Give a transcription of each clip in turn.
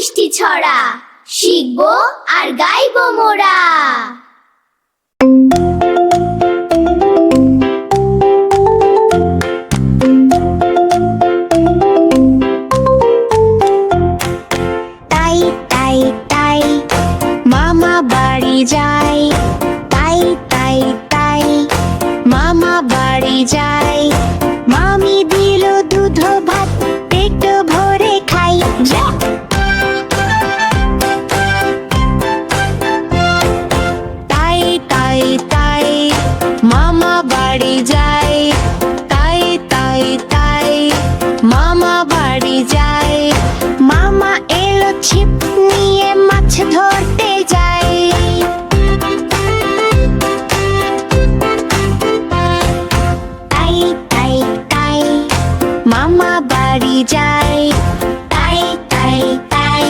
মিষ্টি ছড়া শিখবো আর গাইবো মোরা। তাই তাই তাই মামা বাড়ি যায়, তাই তাই তাই মামা বাড়ি যায়। মামি দিল দুধ ভাত, পেট ভরে খাই। তাই তাই তাই মামা বাড়ি যায়, তাই তাই তাই মামা বাড়ি যায়। মামা এলো ছিপ নিয়ে মাছ ধরতে যায়। তাই তাই তাই মামা বাড়ি যায়, তাই তাই তাই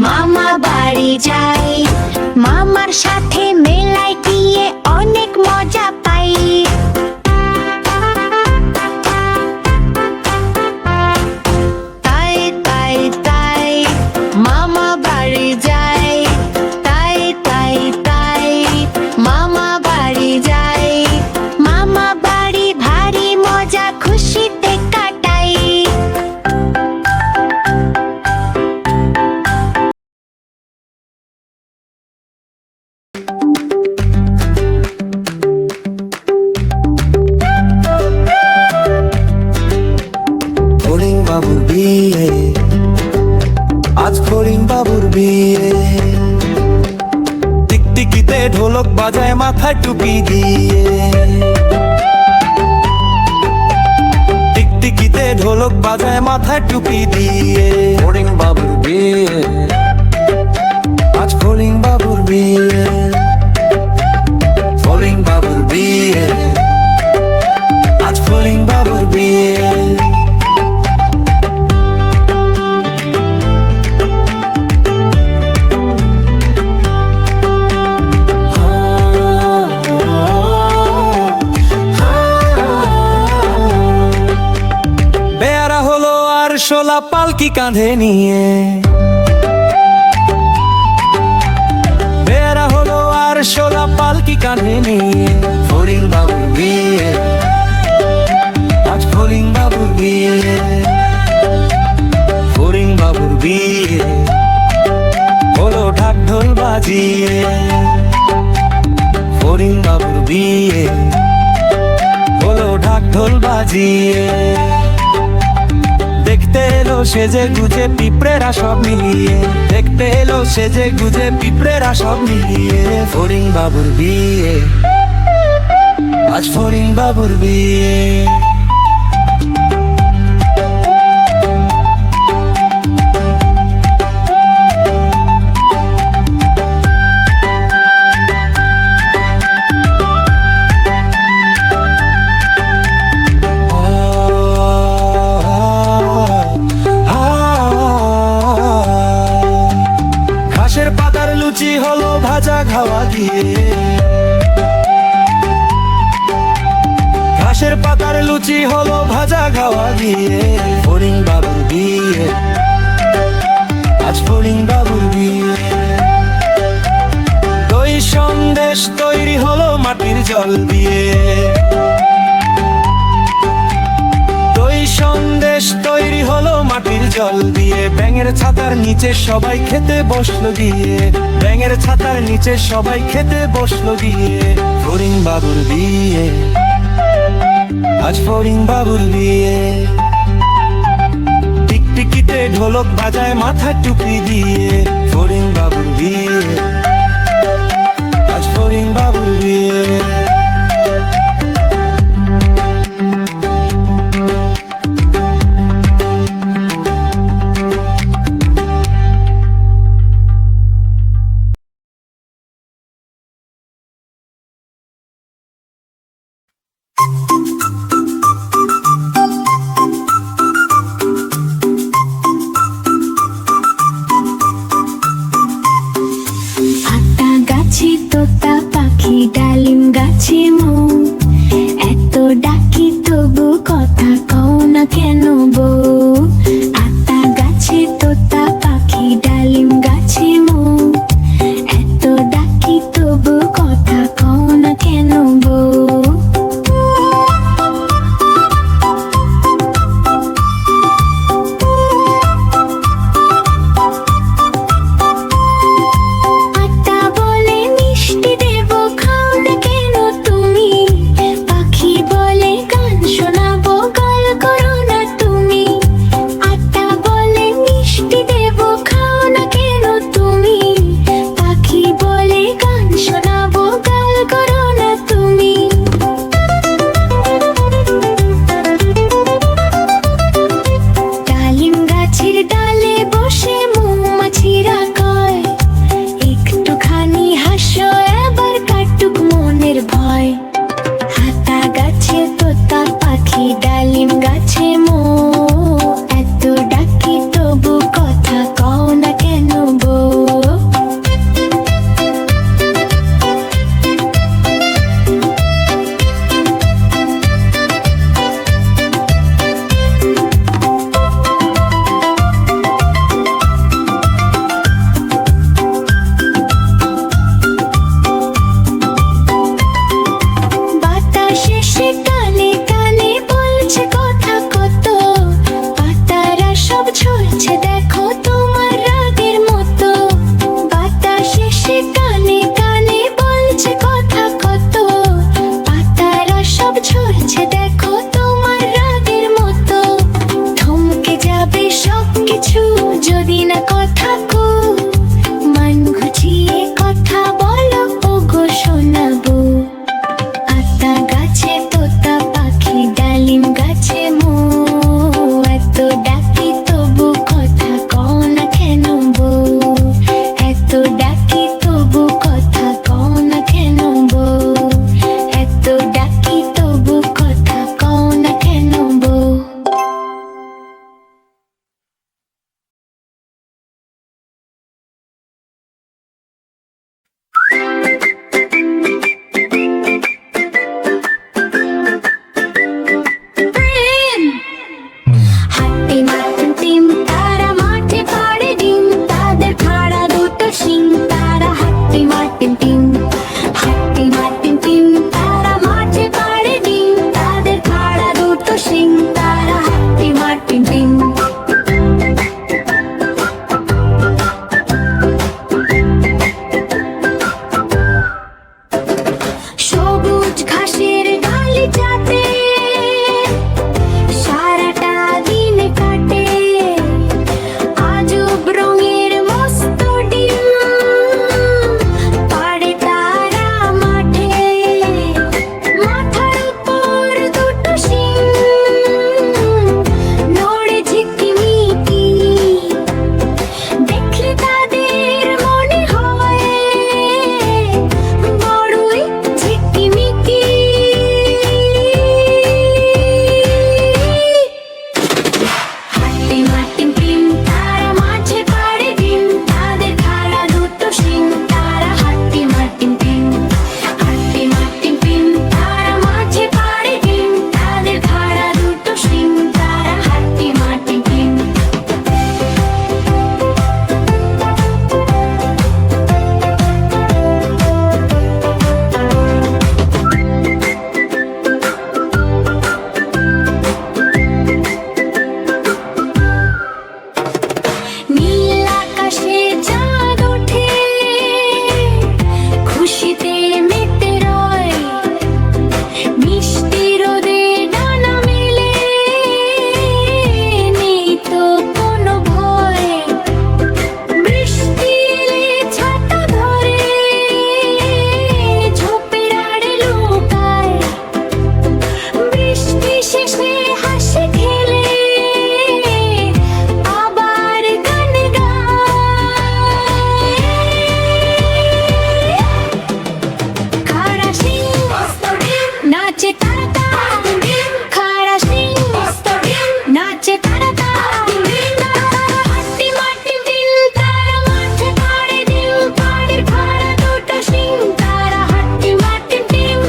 মামা বাড়ি যায়। মামার সাথে মেলায় গিয়ে অনেক মজা পাই। তাই তাই তাই মামা বাড়ি যায়, তাই তাই তাই মামা বাড়ি যায়। মামা বাড়ি ভারী মজা খুশিতে কাটাই। ফড়িং বাবুর বিয়ে, আজ ফড়িং বাবুর বিয়ে। টিকটিকিতে ঢোলক বাজায় মাথায় টুপি দিয়ে। টিকটিকিতে ঢোলক বাজায় মাথায় টুপি দিয়ে। ফড়িং বাবুর বিয়ে, আজ ফড়িং বাবুর বিয়ে। ফড়িং বাবুর বিয়ে, আজ ফড়িং বাবুর বিয়ে। বেয়ারা হলো আর শোলা পালকি কাঁধে নিয়ে। বেয়ারা হলো আর শোলা পালকি কাঁধে নিয়ে। ফড়িং বাবুর বিয়ে, আজ ফড়িং বাবুর বিয়ে। ফড়িং বাবুর বিয়ে হলো ঢাক ঢোল বাজিয়ে। ফড়িং বাবুর বিয়ে হলো ঢাক ঢোল বাজিয়ে। দেখতে এলো সেজে গুজে পিঁপড়েরা সব মিলিয়ে। দেখতে এলো সেজে গুজে পিঁপড়েরা সব মিলিয়ে। ফড়িং বাবুর বিয়ে, আজ ফড়িং বাবুর বিয়ে। ঘাসের পাতার লুচি হলো ভাজা খাওয়া দিয়ে। ঘাসের পাতার লুচি হলো ভাজা খাওয়া দিয়ে। ফড়িং বাবুর বিয়ে, আজ ফড়িং বাবুর বিয়ে। দই সন্দেশ তৈরি হলো মাটির জল দিয়ে। দই সন্দেশ তৈরি হলো মাটির জল দিয়ে। ব্যাঙের ছাতার নিচে সবাই খেতে বসলো গিয়ে। ব্যাঙের ছাতার নিচে সবাই খেতে বসলো গিয়ে। ফড়িং বাবুর বিয়ে, আজ ফড়িং বাবুর বিয়ে। টিকটিকিতে ঢোলক বাজায় মাথায় টুপি দিয়ে। ফড়িং বাবুর বিয়ে, আজ ফড়িং বাবুর বিয়ে। আতা গাছে তোতা পাখি ডালিম যদি না কথা কো, মন গুছিয়ে কথা বলো ওগো শোনাবো। আতা গাছে তোতা পাখি, ডালিম গাছে মো, এত ডাকি তবু কথা কও না কেন বউ? এত ডাকি তবু কথা কও না কেন বউ? এত ডাকি তবু কথা কও না কেন বউ? হাট্টি মাটিম টিম তারা মাঠে পাড়ে ডিম, তাদের খাড়া দুটো শিং, তারা হাট্টি মাটিম টিম। হাট্টি মাটিম টিম তারা মাঠে পাড়ে ডিম, তাদের খাড়া দুটো শিং, তারা হাট্টি মাটিম টিম। সবুজ ঘাসের গালিচাতে সারাটা দিন কাটে, আজব রঙের মস্ত ডিম পাড়ে তারা মাঠে। মাথার উপর দুটো শিং নড়ে ঝিকিমিকি, দেখলে তাদের মনে হয় বড়ই ঝিকিমিকি। হাট্টি মাটিম টিম তারা মাঝে পাড়ে ডিম, তাদের খাড়া দুটো শিং, তারা হাট্টি মাটিম টিম। হাট্টি মাটিম টিম তারা মাঝে পাড়ে ডিম, তাদের খাড়া দুটো শিং, তারা হাট্টি মাটিম টিম। নীল আকাশে চাঁদ ওঠে, খুশিতে মেতে রয়, মিষ্টি রোদে ডানা মেলে, নেই তো কোনো ভয়। বৃষ্টি এলে ছাতা ধরে, ঝোপের আড়ে লুকায়, বৃষ্টি শেষে হাসি খেলে আবার গান গায়। খাড়া শিং নাচে তারাতা, খাড়া শিং নাচে তারাতা। হাট্টি মাটিম টিম তারা মাঠে পাড়ে ডিম, পাড়ের খাড়া দুটো শিং, তারা হাট্টি মাটিম টিম।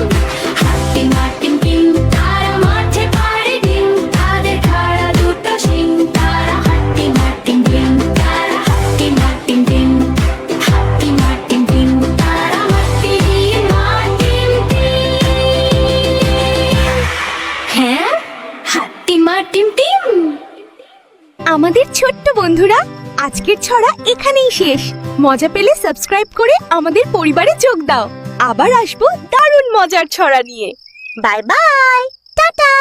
হাট্টি মাটিম টিম তারা মাঠে পাড়ে ডিম, তাদের খাড়া দুটো শিং, তারা হাট্টি মাটিম টিম। তারা হাট্টি মাটিম টিম। হাট্টি মাটিম টিম তারা হাট্টি মাটিম টিম। হ্যাঁ, হাট্টি মাটিম টিম। আমাদের ছোট্ট বন্ধুরা, আজকের ছড়া এখানেই শেষ। মজা পেলে সাবস্ক্রাইব করে আমাদের পরিবারে যোগ দাও। আবার আসবো দারুণ মজার ছড়া নিয়ে। Bye bye, tata.